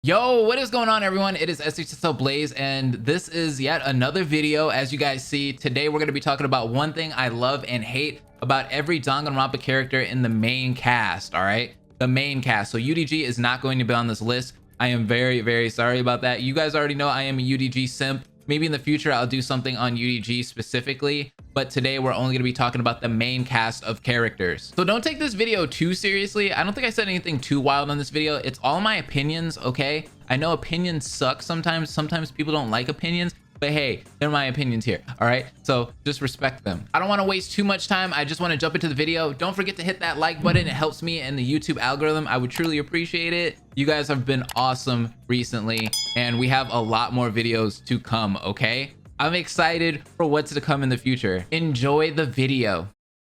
Yo, what is going on, everyone? It is Shsl Blaze, and this is yet another video. As you guys see, today we're going to be talking about one thing I love and hate about every Danganronpa character in the main cast. All right, the main cast. So UDG is not going to be on this list. I am very, very sorry about that. You guys already know I am a UDG simp. Maybe in the future I'll do something on UDG specifically, but today we're only going to be talking about the main cast of characters. So don't take this video too seriously. I don't think I said anything too wild on this video. It's all my opinions, okay? I know opinions suck sometimes. Sometimes people don't like opinions, but hey, they're my opinions here, all right? So just respect them. I don't want to waste too much time. I just want to jump into the video. Don't forget to hit that like button. It helps me in the YouTube algorithm. I would truly appreciate it. You guys have been awesome recently, and we have a lot more videos to come, okay? I'm excited for what's to come in the future. Enjoy the video.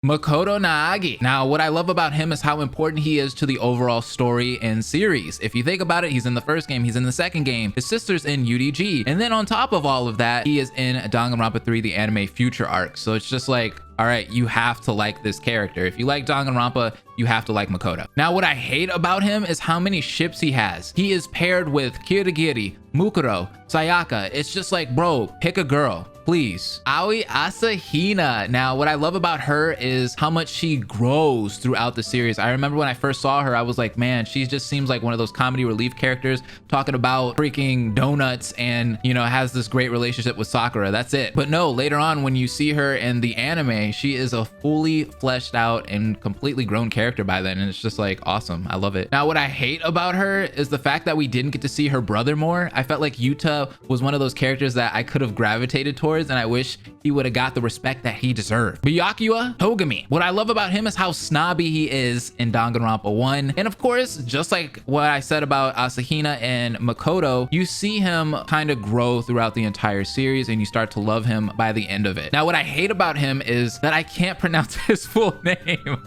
Makoto Naagi. Now, what I love about him is how important he is to the overall story and series. If you think about it, he's in the first game, he's in the second game, his sister's in UDG, and then on top of all of that, he is in Danganronpa 3, the anime future arc. So it's just like, all right, you have to like this character. If you like Danganronpa, you have to like Makoto. Now, what I hate about him is how many ships he has. He is paired with Kirigiri, Mukuro, Sayaka. It's just like, bro, pick a girl, please. Aoi Asahina. Now, what I love about her is how much she grows throughout the series. I remember when I first saw her, I was like, man, she just seems like one of those comedy relief characters talking about freaking donuts and, you know, has this great relationship with Sakura. That's it. But no, later on, when you see her in the anime, she is a fully fleshed out and completely grown character by then. And it's just like awesome. I love it. Now, what I hate about her is the fact that we didn't get to see her brother more. I felt like Yuta was one of those characters that I could have gravitated towards, and I wish he would have got the respect that he deserved. Byakuya Togami. What I love about him is how snobby he is in Danganronpa 1. And of course, just like what I said about Asahina and Makoto, you see him kind of grow throughout the entire series and you start to love him by the end of it. Now, what I hate about him is that I can't pronounce his full name.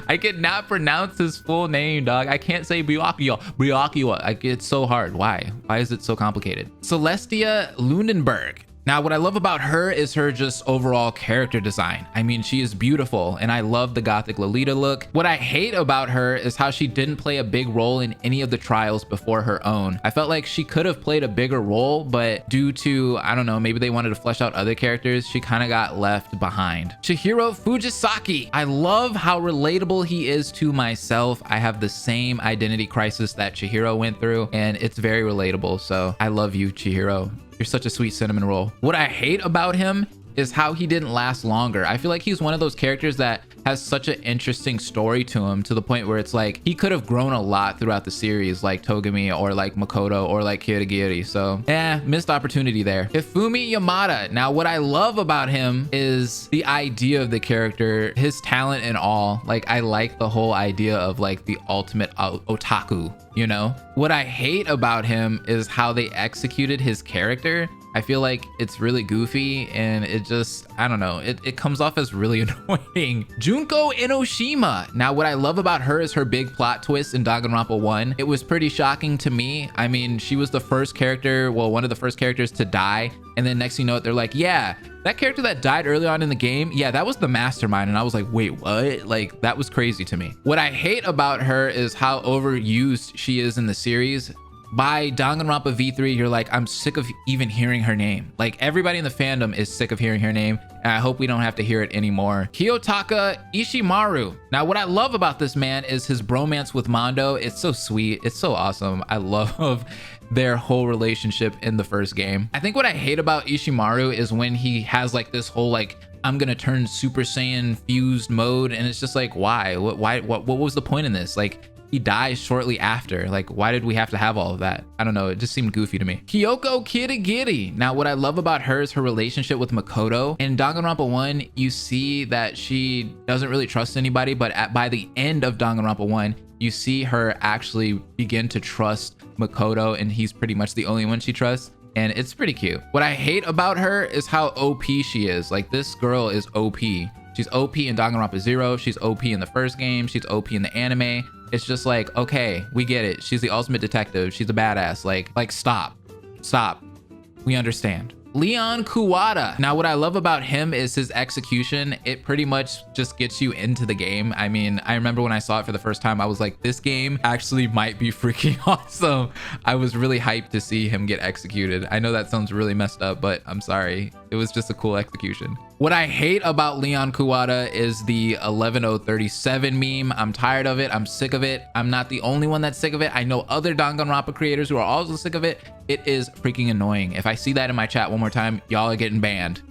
I cannot pronounce his full name, dog. I can't say Byakuya. It's so hard. Why is it so complicated? Celestia Lunenburg. Now, what I love about her is her just overall character design. I mean, she is beautiful, and I love the gothic Lolita look. What I hate about her is how she didn't play a big role in any of the trials before her own. I felt like she could have played a bigger role, but due to, I don't know, maybe they wanted to flesh out other characters, she kind of got left behind. Chihiro Fujisaki. I love how relatable he is to myself. I have the same identity crisis that Chihiro went through, and it's very relatable. So I love you, Chihiro. You're such a sweet cinnamon roll. What I hate about him is how he didn't last longer. I feel like he's one of those characters that has such an interesting story to him, to the point where it's like he could have grown a lot throughout the series, like Togami or like Makoto or like Kirigiri. So missed opportunity there. Hifumi Yamada. Now, what I love about him is the idea of the character, his talent and all. Like, I like the whole idea of like the ultimate otaku, you know? What I hate about him is how they executed his character. I feel like it's really goofy, and it just, I don't know, it comes off as really annoying. Junko Enoshima. Now, what I love about her is her big plot twist in Danganronpa 1. It was pretty shocking to me. I mean, she was the first character, well, one of the first characters to die, and then next thing you know, they're like, yeah, that character that died early on in the game, yeah, that was the mastermind. And I was like, wait, what? Like, that was crazy to me. What I hate about her is how overused she is in the series. By Danganronpa V3, you're like, I'm sick of even hearing her name. Like, everybody in the fandom is sick of hearing her name, and I hope we don't have to hear it anymore. Kiyotaka Ishimaru. Now, what I love about this man is his bromance with Mondo. It's so sweet. It's so awesome. I love their whole relationship in the first game. I think what I hate about Ishimaru is when he has like this whole like, I'm gonna turn Super Saiyan fused mode, and it's just like, why? What was the point in this? Like, he dies shortly after. Like, why did we have to have all of that? I don't know. It just seemed goofy to me. Kyoko Kirigiri. Now, what I love about her is her relationship with Makoto. In Danganronpa 1, you see that she doesn't really trust anybody, but by the end of Danganronpa 1, you see her actually begin to trust Makoto, and he's pretty much the only one she trusts. And it's pretty cute. What I hate about her is how OP she is. Like, this girl is OP. She's OP in Danganronpa 0. She's OP in the first game. She's OP in the anime. It's just like, okay, we get it. She's the ultimate detective. She's a badass. Like stop. We understand. Leon Kuwata. Now, what I love about him is his execution. It pretty much just gets you into the game. I mean, I remember when I saw it for the first time, I was like, this game actually might be freaking awesome. I was really hyped to see him get executed. I know that sounds really messed up, but I'm sorry. It was just a cool execution. What I hate about Leon Kuwata is the 11037 meme. I'm tired of it. I'm sick of it. I'm not the only one that's sick of it. I know other Danganronpa creators who are also sick of it. It is freaking annoying. If I see that in my chat one more time, y'all are getting banned.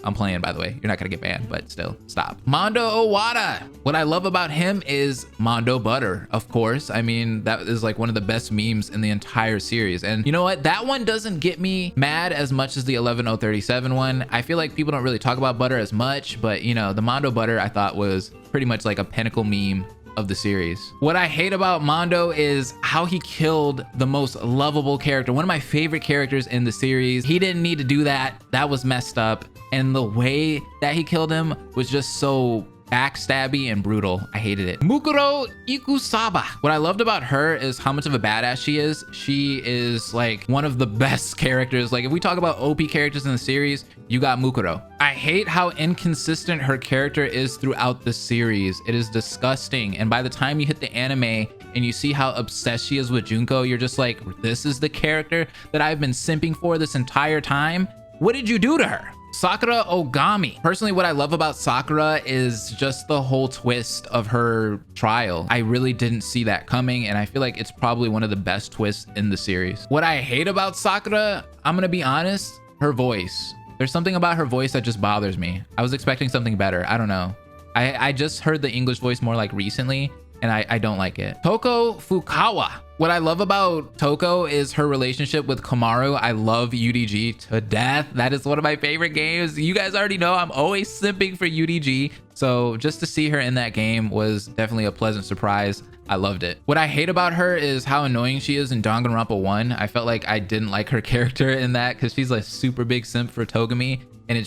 I'm playing, by the way. You're not gonna get banned, but still, stop. Mondo Owada. What I love about him is Mondo Butter, of course. I mean, that is like one of the best memes in the entire series. And you know what? That one doesn't get me mad as much as the 11037 one. I feel like people don't really talk about Butter as much, but you know, the Mondo Butter I thought was pretty much like a pinnacle meme of the series. What I hate about Mondo is how he killed the most lovable character, one of my favorite characters in the series. He didn't need to do that. That was messed up. And the way that he killed him was just so backstabby and brutal. I hated it. Mukuro Ikusaba. What I loved about her is how much of a badass she is. She is like one of the best characters. Like if we talk about OP characters in the series, you got Mukuro. I hate how inconsistent her character is throughout the series. It is disgusting. And by the time you hit the anime and you see how obsessed she is with Junko, you're just like, this is the character that I've been simping for this entire time. What did you do to her? Sakura Ogami. Personally, what I love about Sakura is just the whole twist of her trial. I really didn't see that coming, and I feel like it's probably one of the best twists in the series. What I hate about Sakura, I'm gonna be honest, her voice. There's something about her voice that just bothers me. I was expecting something better. I don't know. I just heard the English voice more like recently, and I don't like it. Toko Fukawa. What I love about Toko is her relationship with Komaru. I love UDG to death. That is one of my favorite games. You guys already know I'm always simping for UDG. So just to see her in that game was definitely a pleasant surprise. I loved it. What I hate about her is how annoying she is in Danganronpa 1. I felt like I didn't like her character in that because she's a super big simp for Togami. And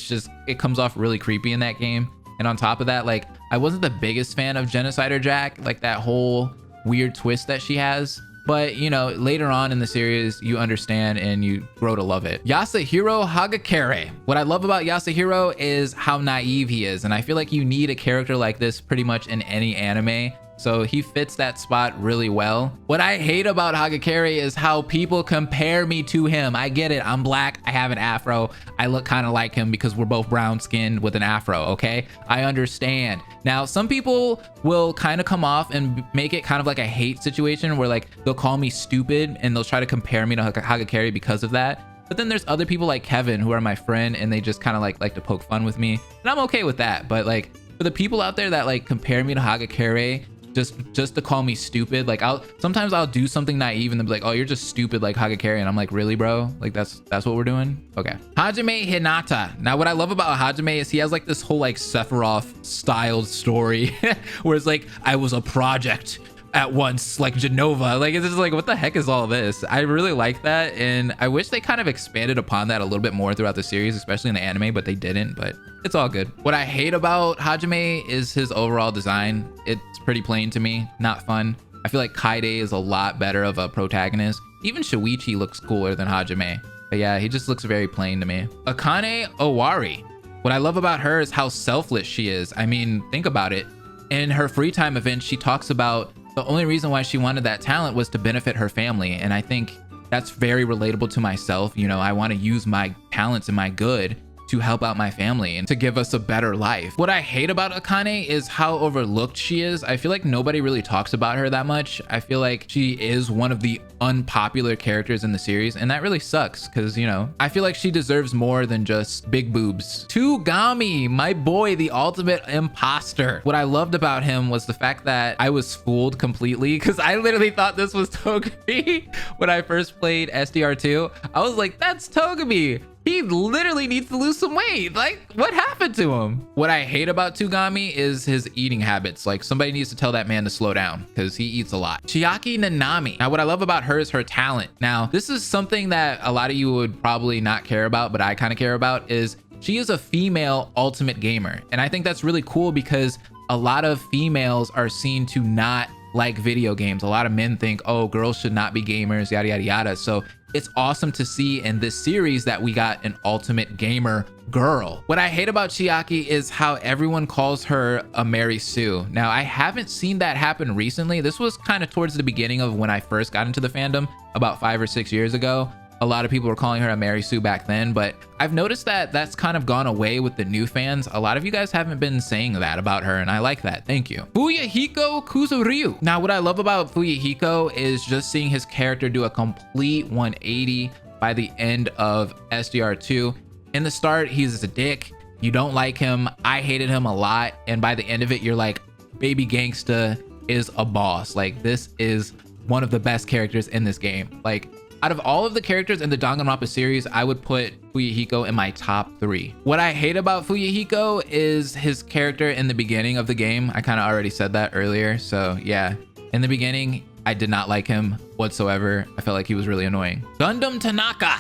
it comes off really creepy in that game. And on top of that, like, I wasn't the biggest fan of Genocider Jack, like that whole weird twist that she has. But, you know, later on in the series, you understand and you grow to love it. Yasuhiro Hagakure. What I love about Yasuhiro is how naive he is. And I feel like you need a character like this pretty much in any anime. So he fits that spot really well. What I hate about Hagakure is how people compare me to him. I get it. I'm black. I have an afro. I look kind of like him because we're both brown skinned with an afro. Okay. I understand. Now, some people will kind of come off and make it kind of like a hate situation where like they'll call me stupid and they'll try to compare me to Hagakure because of that. But then there's other people like Kevin who are my friend and they just kind of like to poke fun with me. And I'm okay with that. But like for the people out there that like compare me to Hagakure, just to call me stupid, like sometimes I'll do something naive and they'll be like, oh, you're just stupid like Hagakure, and I'm like, really, bro? Like that's what we're doing? Okay. Hajime Hinata. Now what I love about Hajime is he has like this whole like Sephiroth styled story where it's like, I was a project at once, like Genova. Like it's just like, what the heck is all this? I really like that, and I wish they kind of expanded upon that a little bit more throughout the series, especially in the anime, but they didn't. But it's all good. What I hate about Hajime is his overall design. It's pretty plain to me, not fun. I feel like Kaide is a lot better of a protagonist. Even Shuichi looks cooler than Hajime, but yeah, he just looks very plain to me. Akane Owari. What I love about her is how selfless she is. I mean, think about it. In her free time event, she talks about the only reason why she wanted that talent was to benefit her family. And I think that's very relatable to myself. You know, I want to use my talents and my good to help out my family and to give us a better life. What I hate about Akane is how overlooked she is. I feel like nobody really talks about her that much. I feel like she is one of the unpopular characters in the series, and that really sucks because, you know, I feel like she deserves more than just big boobs. Tugami, my boy, the ultimate imposter. What I loved about him was the fact that I was fooled completely because I literally thought this was Togami when I first played SDR2. I was like, that's Togami. He literally needs to lose some weight. Like, what happened to him? What I hate about Tugami is his eating habits. Like, somebody needs to tell that man to slow down because he eats a lot. Chiaki Nanami. Now, what I love about her is her talent. Now, this is something that a lot of you would probably not care about, but I kind of care about, is she is a female ultimate gamer. And I think that's really cool because a lot of females are seen to not like video games. A lot of men think, oh, girls should not be gamers, yada, yada, yada. So it's awesome to see in this series that we got an ultimate gamer girl. What I hate about Chiaki is how everyone calls her a Mary Sue. Now, I haven't seen that happen recently. This was kind of towards the beginning of when I first got into the fandom about 5 or 6 years ago. A lot of people were calling her a Mary Sue back then, but I've noticed that that's kind of gone away with the new fans. A lot of you guys haven't been saying that about her, and I like that. Thank you. Fuyuhiko Kuzuryu. Now, what I love about Fuyuhiko is just seeing his character do a complete 180 by the end of SDR2. In the start, he's a dick. You don't like him. I hated him a lot. And by the end of it, you're like, baby gangsta is a boss. Like, this is one of the best characters in this game. Like, out of all of the characters in the Danganronpa series, I would put Fuyuhiko in my top 3. What I hate about Fuyuhiko is his character in the beginning of the game. I kind of already said that earlier. So yeah, in the beginning, I did not like him whatsoever. I felt like he was really annoying. Gundam Tanaka.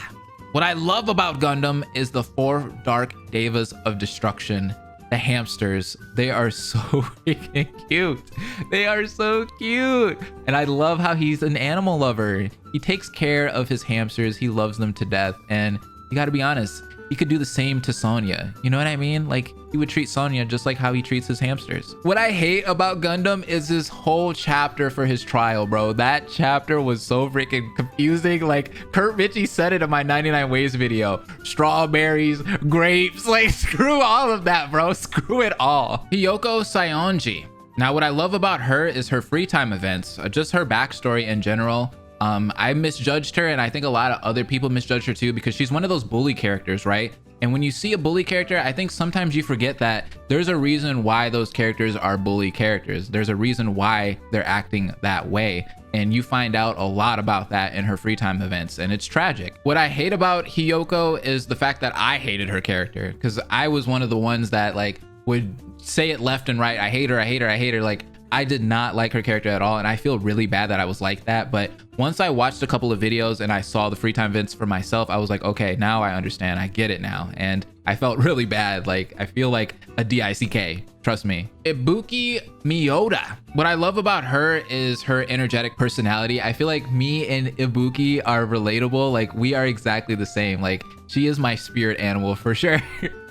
What I love about Gundam is the 4 Dark Devas of Destruction. The hamsters, they are so freaking cute. They are so cute. And I love how he's an animal lover. He takes care of his hamsters. He loves them to death. And you gotta be honest, he could do the same to Sonya. You know what I mean? Like, he would treat Sonya just like how he treats his hamsters. What I hate about Gundam is this whole chapter for his trial, bro. That chapter was so freaking confusing. Like, Kurt Mitchie said it in my 99 Ways video. Strawberries, grapes, like, screw all of that, bro. Screw it all. Hiyoko Sayonji. Now, what I love about her is her free time events, just her backstory in general. I misjudged her, and I think a lot of other people misjudged her too, because she's one of those bully characters, right? And when you see a bully character, I think sometimes you forget that there's a reason why those characters are bully characters. There's a reason why they're acting that way. And you find out a lot about that in her free time events, and it's tragic. What I hate about Hiyoko is the fact that I hated her character, because I was one of the ones that like would say it left and right. I hate her, I hate her, I hate her. Like, I did not like her character at all, and I feel really bad that I was like that. But once I watched a couple of videos and I saw the free time events for myself, I was like, okay, now I understand. I get it now. And I felt really bad. Like, I feel like a DICK. Trust me. Ibuki Miyoda. What I love about her is her energetic personality. I feel like me and Ibuki are relatable. Like, we are exactly the same. Like, she is my spirit animal for sure.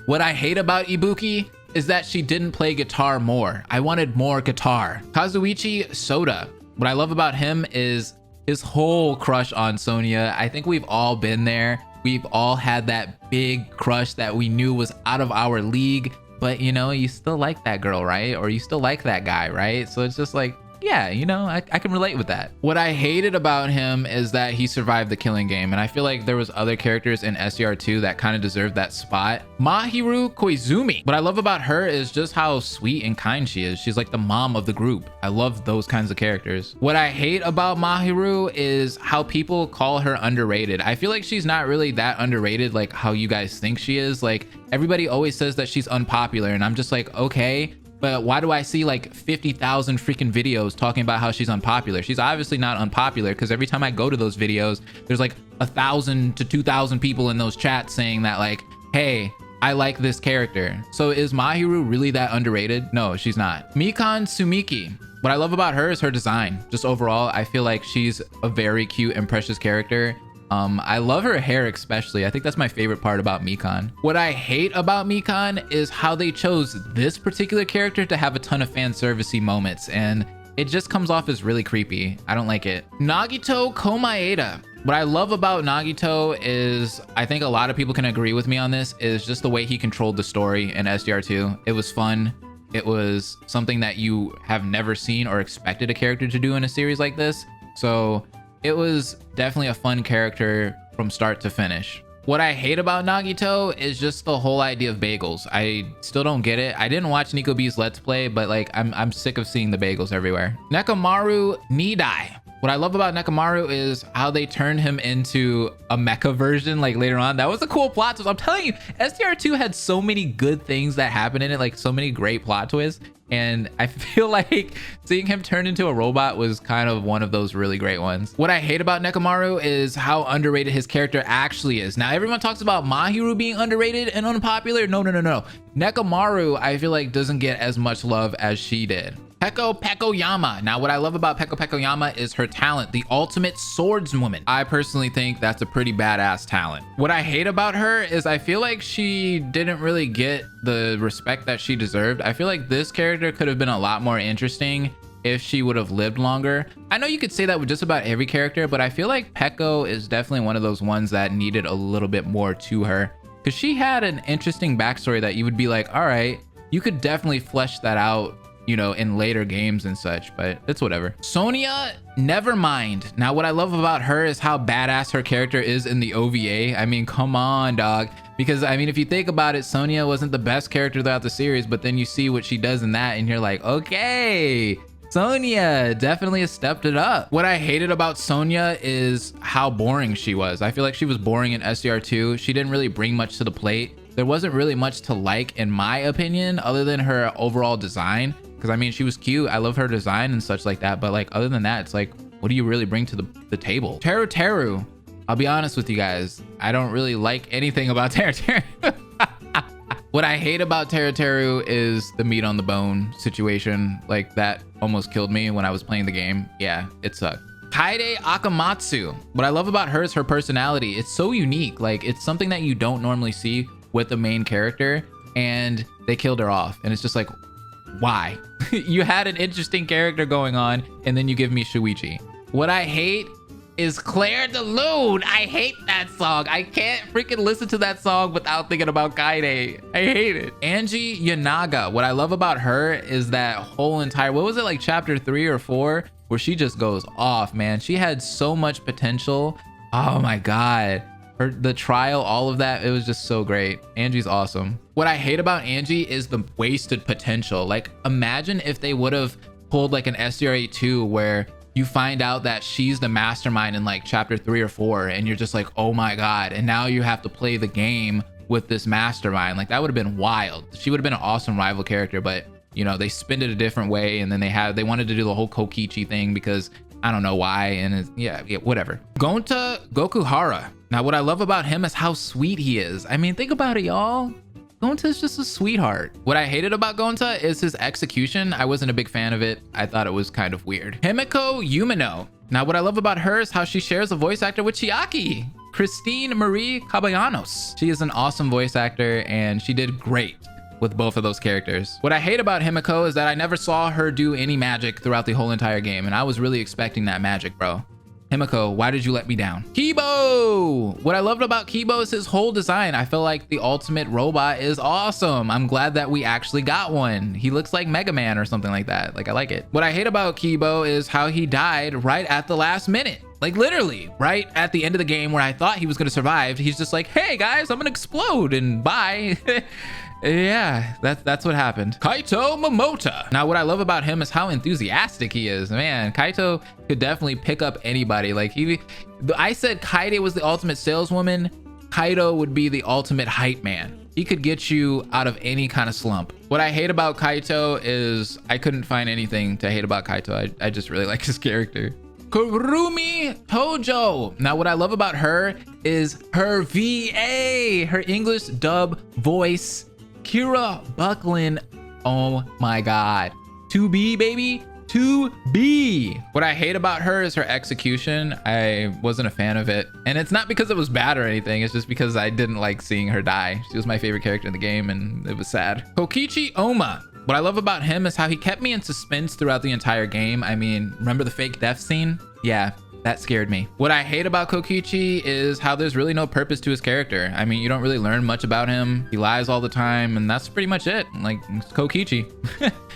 What I hate about Ibuki is that she didn't play guitar more. I wanted more guitar. Kazuichi Soda. What I love about him is his whole crush on Sonya. I think we've all been there. We've all had that big crush that we knew was out of our league, but you know, you still like that girl, right? Or you still like that guy, right? So it's just like, yeah, you know, I can relate with that. What I hated about him is that he survived the killing game, and I feel like there was other characters in SDR2 that kind of deserved that spot. Mahiru Koizumi. What I love about her is just how sweet and kind she is. She's like the mom of the group. I love those kinds of characters. What I hate about Mahiru is how people call her underrated. I feel like she's not really that underrated like how you guys think she is. Like, everybody always says that she's unpopular, and I'm just like, okay, but why do I see like 50,000 freaking videos talking about how she's unpopular? She's obviously not unpopular, because every time I go to those videos, there's like 1,000 to 2,000 people in those chats saying that like, hey, I like this character. So is Mahiru really that underrated? No, she's not. Mikan Sumiki. What I love about her is her design. Just overall, I feel like she's a very cute and precious character. I love her hair especially. I think that's my favorite part about Mikan. What I hate about Mikan is how they chose this particular character to have a ton of fan servicey moments, and it just comes off as really creepy. I don't like it. Nagito Komaeda. What I love about Nagito is, I think a lot of people can agree with me on this, is just the way he controlled the story in SDR2. It was fun. It was something that you have never seen or expected a character to do in a series like this. So it was definitely a fun character from start to finish. What I hate about Nagito is just the whole idea of bagels. I still don't get it. I didn't watch Nico B's Let's Play, but like I'm sick of seeing the bagels everywhere. Nekomaru Nidai. What I love about Nekomaru is how they turned him into a mecha version like later on. That was a cool plot twist. I'm telling you, SDR2 had so many good things that happened in it, like so many great plot twists. And I feel like seeing him turn into a robot was kind of one of those really great ones. What I hate about Nekomaru is how underrated his character actually is. Now, everyone talks about Mahiru being underrated and unpopular. No. Nekomaru, I feel like, doesn't get as much love as she did. Peko Yama. Now, what I love about Peko Yama is her talent, the ultimate swordswoman. I personally think that's a pretty badass talent. What I hate about her is I feel like she didn't really get the respect that she deserved. I feel like this character could have been a lot more interesting if she would have lived longer. I know you could say that with just about every character, but I feel like Peko is definitely one of those ones that needed a little bit more to her, because she had an interesting backstory that you would be like, all right, you could definitely flesh that out, you know, in later games and such, but it's whatever. Sonya, never mind. Now, what I love about her is how badass her character is in the OVA. I mean, come on, dog. Because, I mean, if you think about it, Sonya wasn't the best character throughout the series, but then you see what she does in that and you're like, okay, Sonya definitely has stepped it up. What I hated about Sonya is how boring she was. I feel like she was boring in SCR2. She didn't really bring much to the plate. There wasn't really much to like, in my opinion, other than her overall design. Because I mean, she was cute. I love her design and such like that. But like, other than that, it's like, what do you really bring to the table? Teru. I'll be honest with you guys. I don't really like anything about Teru. What I hate about Teru is the meat on the bone situation. Like, that almost killed me when I was playing the game. Yeah, it sucked. Kaede Akamatsu. What I love about her is her personality. It's so unique. Like, it's something that you don't normally see with the main character, and they killed her off. And it's just like, why? You had an interesting character going on, and then you give me Shuichi. What I hate is Claire de Lune. I hate that song. I can't freaking listen to that song without thinking about Kaede. I hate it. Angie Yanaga. What I love about her is that whole entire, what was it, like chapter 3 or 4, where she just goes off, man. She had so much potential. Oh my God. The trial, all of that, it was just so great. Angie's awesome. What I hate about Angie is the wasted potential. Like, imagine if they would have pulled like an SCR 2 where you find out that she's the mastermind in like chapter 3 or 4, and you're just like, oh my God. And now you have to play the game with this mastermind. Like, that would have been wild. She would have been an awesome rival character, but you know, they spinned it a different way. And then they wanted to do the whole Kokichi thing because I don't know why. And it's, yeah, whatever. Gonta Gokuhara. Now, what I love about him is how sweet he is. I mean, think about it, y'all. Gonta is just a sweetheart. What I hated about Gonta is his execution. I wasn't a big fan of it. I thought it was kind of weird. Himiko Yumino. Now, what I love about her is how she shares a voice actor with Chiaki, Christine Marie Caballanos. She is an awesome voice actor, and she did great with both of those characters. What I hate about Himiko is that I never saw her do any magic throughout the whole entire game, and I was really expecting that magic, bro. Himiko, why did you let me down? Kibo! What I loved about Kibo is his whole design. I feel like the ultimate robot is awesome. I'm glad that we actually got one. He looks like Mega Man or something like that. Like, I like it. What I hate about Kibo is how he died right at the last minute. Like, literally, right at the end of the game where I thought he was gonna survive, he's just like, hey guys, I'm gonna explode and bye. Yeah, that's what happened. Kaito Momota. Now, what I love about him is how enthusiastic he is. Man, Kaito could definitely pick up anybody. Like, I said Kaede was the ultimate saleswoman. Kaito would be the ultimate hype man. He could get you out of any kind of slump. What I hate about Kaito is I couldn't find anything to hate about Kaito. I just really like his character. Kurumi Tojo. Now, what I love about her is her VA, her English dub voice, Kira Buckland. Oh my God. 2B, baby. 2B. What I hate about her is her execution. I wasn't a fan of it. And it's not because it was bad or anything. It's just because I didn't like seeing her die. She was my favorite character in the game, and it was sad. Kokichi Oma. What I love about him is how he kept me in suspense throughout the entire game. I mean, remember the fake death scene? Yeah, that scared me. What I hate about Kokichi is how there's really no purpose to his character. I mean, you don't really learn much about him. He lies all the time, and that's pretty much it. Like, it's Kokichi.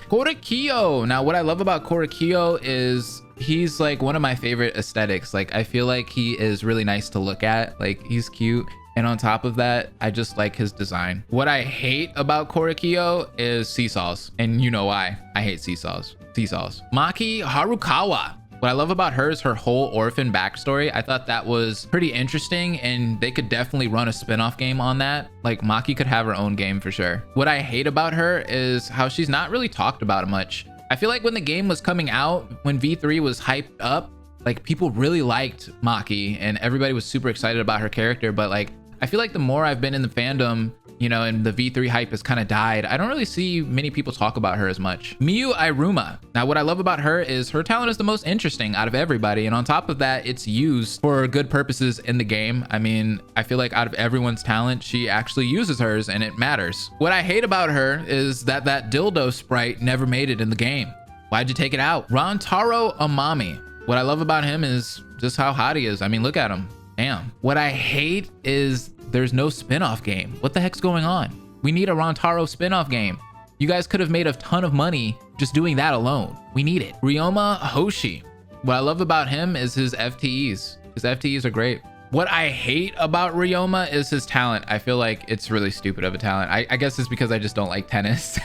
Korekiyo. Now, what I love about Korekiyo is he's like one of my favorite aesthetics. Like, I feel like he is really nice to look at. Like, he's cute. And on top of that, I just like his design. What I hate about Korekiyo is seesaws. And you know why. I hate seesaws. Maki Harukawa. What I love about her is her whole orphan backstory. I thought that was pretty interesting, and they could definitely run a spin-off game on that. Like, Maki could have her own game for sure. What I hate about her is how she's not really talked about much. I feel like when the game was coming out, when V3 was hyped up, like, people really liked Maki and everybody was super excited about her character. But like, I feel like the more I've been in the fandom, you know, and the V3 hype has kind of died. I don't really see many people talk about her as much. Miyu Iruma. Now, what I love about her is her talent is the most interesting out of everybody. And on top of that, it's used for good purposes in the game. I mean, I feel like out of everyone's talent, she actually uses hers and it matters. What I hate about her is that dildo sprite never made it in the game. Why'd you take it out? Rantaro Amami. What I love about him is just how hot he is. I mean, look at him. Damn. What I hate is there's no spin-off game. What the heck's going on? We need a Rantaro spin-off game. You guys could have made a ton of money just doing that alone. We need it. Ryoma Hoshi. What I love about him is his FTEs. His FTEs are great. What I hate about Ryoma is his talent. I feel like it's really stupid of a talent. I guess it's because I just don't like tennis.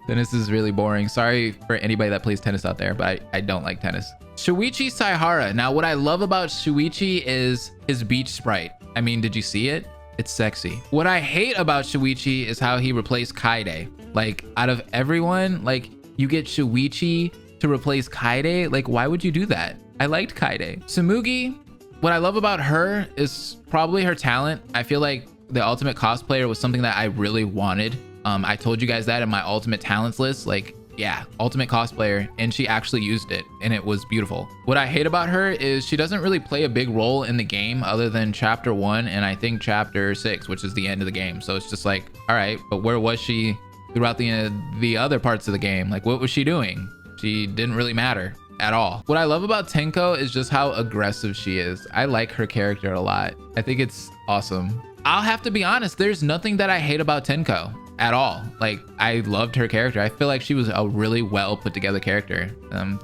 Tennis is really boring. Sorry for anybody that plays tennis out there, but I don't like tennis. Shuichi Saihara. Now, what I love about Shuichi is his beach sprite. I mean, did you see it? It's sexy. What I hate about Shuichi is how he replaced Kaide. Like, out of everyone, like, you get Shuichi to replace Kaide? Like, why would you do that? I liked Kaide. Tsumugi. What I love about her is probably her talent. I feel like the ultimate cosplayer was something that I really wanted. I told you guys that in my ultimate talents list. Like, yeah, ultimate cosplayer, and she actually used it and it was beautiful. What I hate about her is she doesn't really play a big role in the game other than chapter 1 and I think chapter 6, which is the end of the game. So it's just like, all right, but where was she throughout the other parts of the game? Like, what was she doing? She didn't really matter at all. What I love about Tenko is just how aggressive she is. I like her character a lot. I think it's awesome. I'll have to be honest, there's nothing that I hate about Tenko at all. Like, I loved her character. I feel like she was a really well put together character.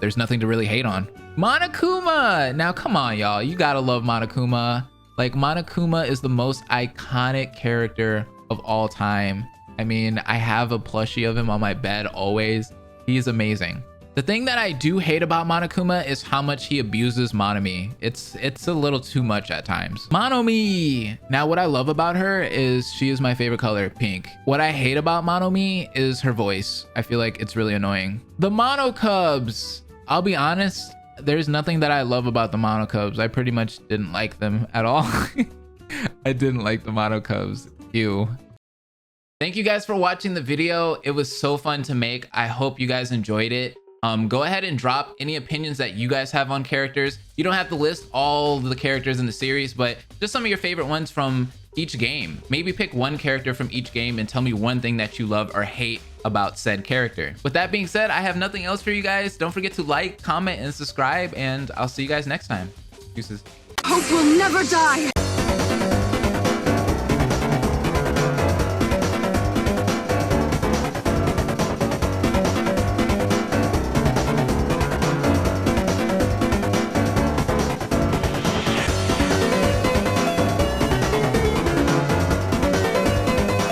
There's nothing to really hate on. Monokuma. Now, come on, y'all. You gotta love Monokuma. Like, Monokuma is the most iconic character of all time. I mean, I have a plushie of him on my bed always. He's amazing. The thing that I do hate about Monokuma is how much he abuses Monomi. It's a little too much at times. Monomi! Now, what I love about her is she is my favorite color, pink. What I hate about Monomi is her voice. I feel like it's really annoying. The Mono Cubs! I'll be honest, there's nothing that I love about the Mono Cubs. I pretty much didn't like them at all. I didn't like the Mono Cubs. Ew. Thank you guys for watching the video. It was so fun to make. I hope you guys enjoyed it. Go ahead and drop any opinions that you guys have on characters. You don't have to list all the characters in the series, but just some of your favorite ones from each game. Maybe pick one character from each game and tell me one thing that you love or hate about said character. With that being said, I have nothing else for you guys. Don't forget to like, comment, and subscribe, and I'll see you guys next time. Deuces. Hope will never die.